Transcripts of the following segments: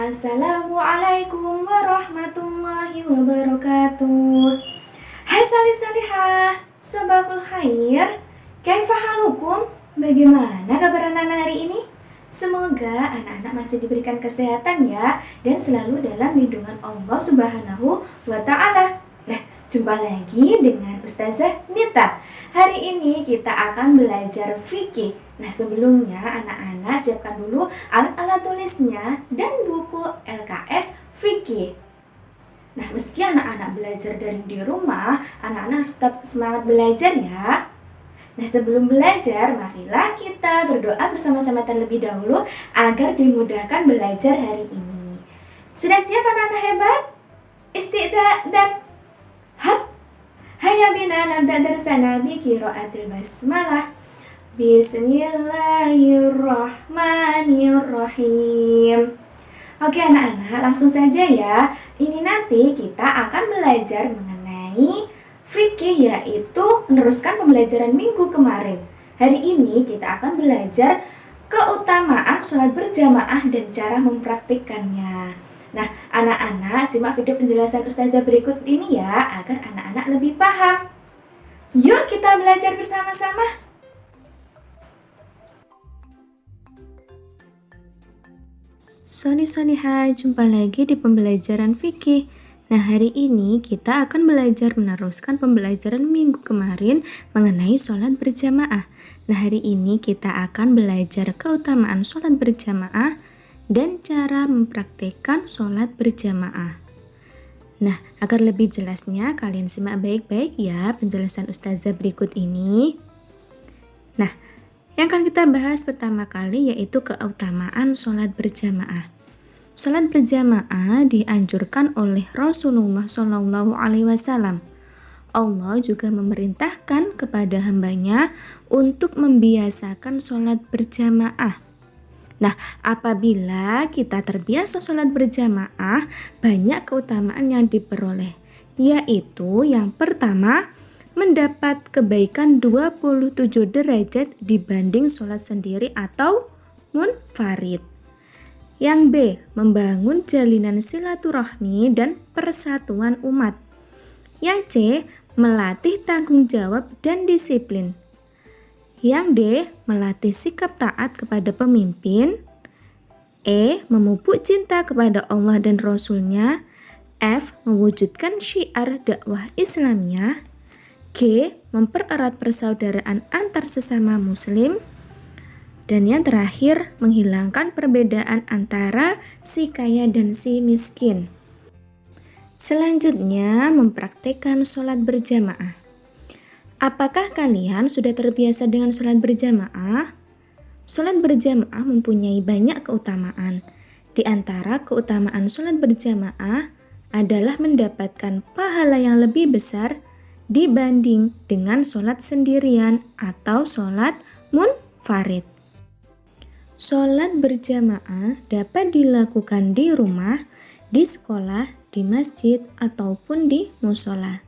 Assalamualaikum warahmatullahi wabarakatuh. Hai salih-salihah, sabahul khair. Kaifa halukum? Bagaimana kabar anak-anak hari ini? Semoga anak-anak masih diberikan kesehatan ya, dan selalu dalam lindungan Allah Subhanahu wa Ta'ala. Nah, jumpa lagi dengan Ustazah Nita. Hari ini kita akan belajar fikih. Nah, sebelumnya anak-anak siapkan dulu alat-alat tulisnya dan buku LKS fikih. Nah, meski anak-anak belajar dari di rumah, anak-anak harus tetap semangat belajar ya. Nah, sebelum belajar, marilah kita berdoa bersama-sama terlebih dahulu agar dimudahkan belajar hari ini. Sudah siap anak-anak hebat? Istiqda dan hab. Hayya bina nabda darsana bi qiraatil basmalah. Bismillahirrahmanirrahim. Oke anak-anak, langsung saja ya. Ini nanti kita akan belajar mengenai fikih, yaitu meneruskan pembelajaran minggu kemarin. Hari ini kita akan belajar keutamaan sholat berjamaah dan cara mempraktikkannya. Nah, anak-anak simak video penjelasan Ustazah berikut ini ya, agar anak-anak lebih paham. Yuk kita belajar bersama-sama. Soni-soniha, jumpa lagi di pembelajaran fikih. Nah, hari ini kita akan belajar meneruskan pembelajaran minggu kemarin mengenai sholat berjamaah. Nah, hari ini kita akan belajar keutamaan sholat berjamaah dan cara mempraktikkan sholat berjamaah. Nah, agar lebih jelasnya kalian simak baik-baik ya penjelasan Ustazah berikut ini. Nah, yang akan kita bahas pertama kali yaitu keutamaan sholat berjamaah. Sholat berjamaah dianjurkan oleh Rasulullah SAW. Allah juga memerintahkan kepada hambanya untuk membiasakan sholat berjamaah. Nah, apabila kita terbiasa sholat berjamaah, banyak keutamaan yang diperoleh, yaitu yang pertama, mendapat kebaikan 27 derajat dibanding sholat sendiri atau munfarid. Yang B, membangun jalinan silaturahmi dan persatuan umat. Yang C, melatih tanggung jawab dan disiplin. Yang D, melatih sikap taat kepada pemimpin. E, memupuk cinta kepada Allah dan Rasul-Nya. F, mewujudkan syiar dakwah Islamiyah. G, mempererat persaudaraan antar sesama muslim. Dan yang terakhir, menghilangkan perbedaan antara si kaya dan si miskin. Selanjutnya, mempraktikkan sholat berjamaah. Apakah kalian sudah terbiasa dengan sholat berjamaah? Sholat berjamaah mempunyai banyak keutamaan. Di antara keutamaan sholat berjamaah adalah mendapatkan pahala yang lebih besar dibanding dengan sholat sendirian atau sholat munfarid. Sholat berjamaah dapat dilakukan di rumah, di sekolah, di masjid, ataupun di mushola.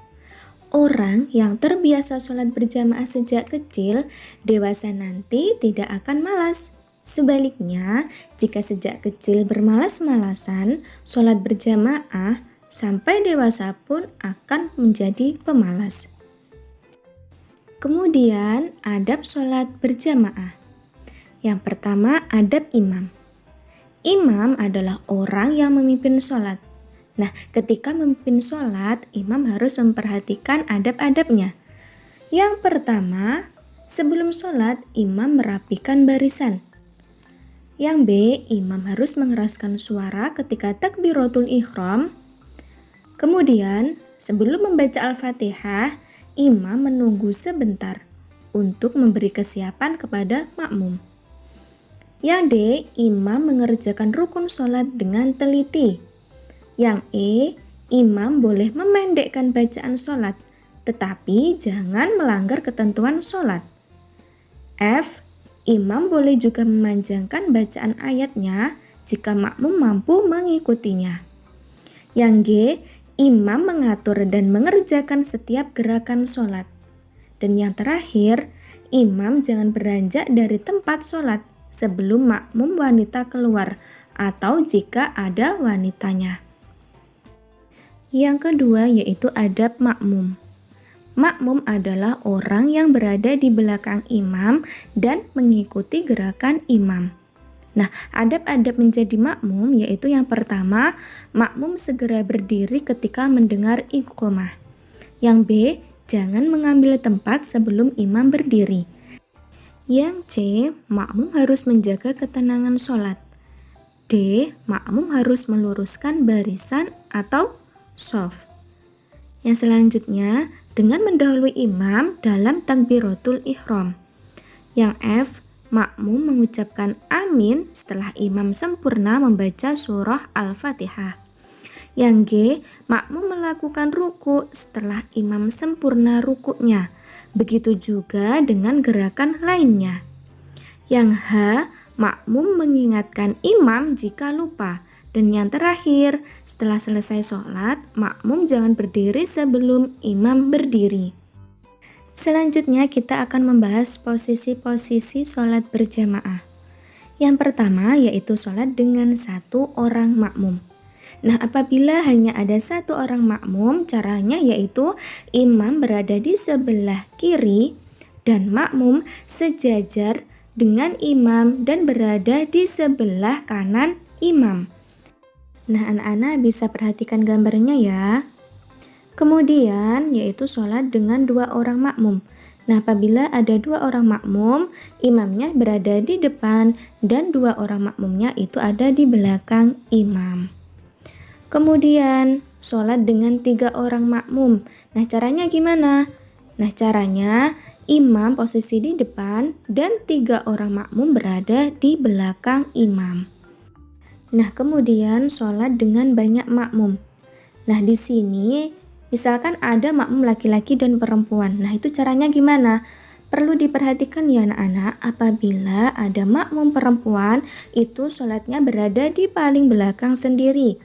Orang yang terbiasa sholat berjamaah sejak kecil, dewasa nanti tidak akan malas. Sebaliknya, jika sejak kecil bermalas-malasan, sholat berjamaah sampai dewasa pun akan menjadi pemalas. Kemudian, adab sholat berjamaah. Yang pertama, adab imam. Imam adalah orang yang memimpin sholat. Nah, ketika memimpin sholat, imam harus memperhatikan adab-adabnya. Yang pertama, sebelum sholat, imam merapikan barisan. Yang B, imam harus mengeraskan suara ketika takbiratul ihram. Kemudian, sebelum membaca Al-Fatihah, imam menunggu sebentar untuk memberi kesiapan kepada makmum. Yang D, imam mengerjakan rukun sholat dengan teliti. Yang E, imam boleh memendekkan bacaan sholat, tetapi jangan melanggar ketentuan sholat. F, imam boleh juga memanjangkan bacaan ayatnya jika makmum mampu mengikutinya. Yang G, imam mengatur dan mengerjakan setiap gerakan sholat. Dan yang terakhir, imam jangan beranjak dari tempat sholat sebelum makmum wanita keluar atau jika ada wanitanya. Yang kedua yaitu adab makmum. Makmum adalah orang yang berada di belakang imam dan mengikuti gerakan imam. Nah, adab-adab menjadi makmum yaitu yang pertama, makmum segera berdiri ketika mendengar iqomah. Yang B, jangan mengambil tempat sebelum imam berdiri. Yang C, makmum harus menjaga ketenangan sholat. D, makmum harus meluruskan barisan atau shaf. Yang selanjutnya, dengan mendahului imam dalam takbiratul ihram. Yang F, makmum mengucapkan amin setelah imam sempurna membaca surah Al-Fatihah. Yang G, makmum melakukan ruku setelah imam sempurna rukuknya. Begitu juga dengan gerakan lainnya. Yang H, makmum mengingatkan imam jika lupa. Dan yang terakhir, setelah selesai sholat, makmum jangan berdiri sebelum imam berdiri. Selanjutnya kita akan membahas posisi-posisi sholat berjamaah. Yang pertama yaitu sholat dengan satu orang makmum. Nah, apabila hanya ada satu orang makmum, caranya yaitu imam berada di sebelah kiri dan makmum sejajar dengan imam dan berada di sebelah kanan imam. Nah, anak-anak bisa perhatikan gambarnya ya. Kemudian yaitu sholat dengan dua orang makmum. Nah, apabila ada dua orang makmum, imamnya berada di depan dan dua orang makmumnya itu ada di belakang imam. Kemudian sholat dengan tiga orang makmum. Nah, caranya gimana? Nah, caranya imam posisi di depan dan tiga orang makmum berada di belakang imam. Nah, kemudian sholat dengan banyak makmum. Nah, di sini misalkan ada makmum laki-laki dan perempuan. Nah, itu caranya gimana? Perlu diperhatikan ya anak-anak, apabila ada makmum perempuan, itu sholatnya berada di paling belakang sendiri.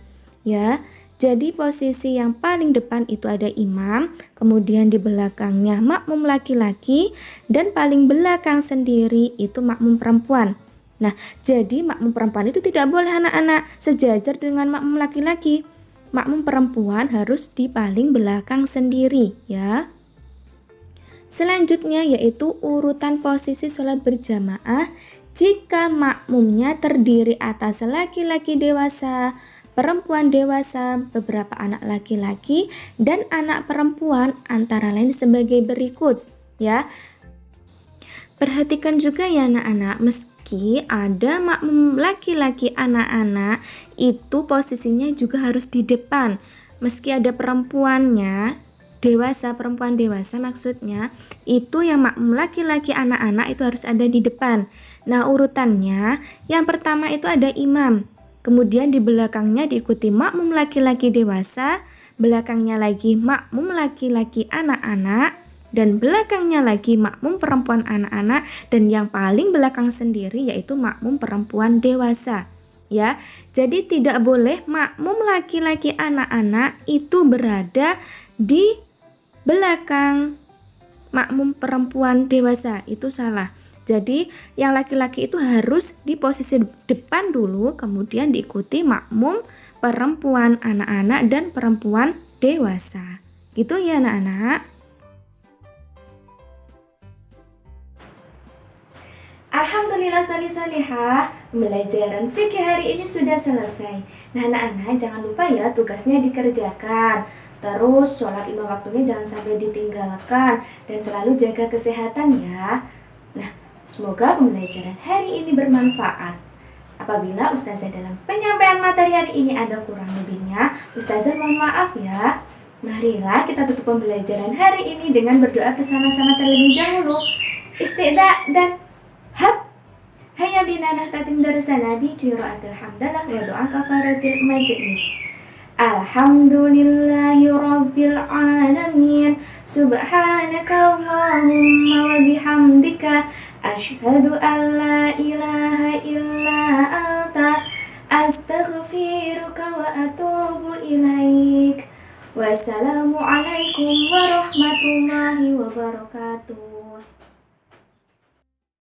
Ya, jadi posisi yang paling depan itu ada imam, kemudian di belakangnya makmum laki-laki, dan paling belakang sendiri itu makmum perempuan. Nah, jadi makmum perempuan itu tidak boleh anak-anak sejajar dengan makmum laki-laki. Makmum perempuan harus di paling belakang sendiri ya. Selanjutnya yaitu urutan posisi sholat berjamaah jika makmumnya terdiri atas laki-laki dewasa, perempuan dewasa, beberapa anak laki-laki, dan anak perempuan antara lain sebagai berikut ya. Perhatikan juga ya anak-anak, meski ada makmum laki-laki anak-anak, itu posisinya juga harus di depan. Meski ada perempuannya, perempuan dewasa maksudnya, itu yang makmum laki-laki anak-anak itu harus ada di depan. Nah, urutannya, yang pertama itu ada imam. Kemudian di belakangnya diikuti makmum laki-laki dewasa, belakangnya lagi makmum laki-laki anak-anak, dan belakangnya lagi makmum perempuan anak-anak, dan yang paling belakang sendiri yaitu makmum perempuan dewasa ya. Jadi tidak boleh makmum laki-laki anak-anak itu berada di belakang makmum perempuan dewasa, itu salah. Jadi yang laki-laki itu harus di posisi depan dulu, kemudian diikuti makmum perempuan anak-anak dan perempuan dewasa. Gitu ya anak-anak. Alhamdulillah solih-solihah, pembelajaran fikih hari ini sudah selesai. Nah anak-anak jangan lupa ya tugasnya dikerjakan. Terus sholat 5 waktunya jangan sampai ditinggalkan. Dan selalu jaga kesehatan ya. Nah, semoga pembelajaran hari ini bermanfaat. Apabila Ustazah dalam penyampaian materi hari ini ada kurang lebihnya, Ustazah mohon maaf ya. Marilah kita tutup pembelajaran hari ini dengan berdoa bersama-sama terlebih dahulu. Istiqda dan hab. Hayya bina nahtatim darusana bi qiraatil hamdalah wa du'a kafaratil majlis. Alhamdulillahi rabbil alamin. Subhanaka Allahumma wa bihamdika asyhadu an la ilaha illa anta astaghfiruka wa atubu ilaik. Wassalamualaikum warahmatullahi wabarakatuh.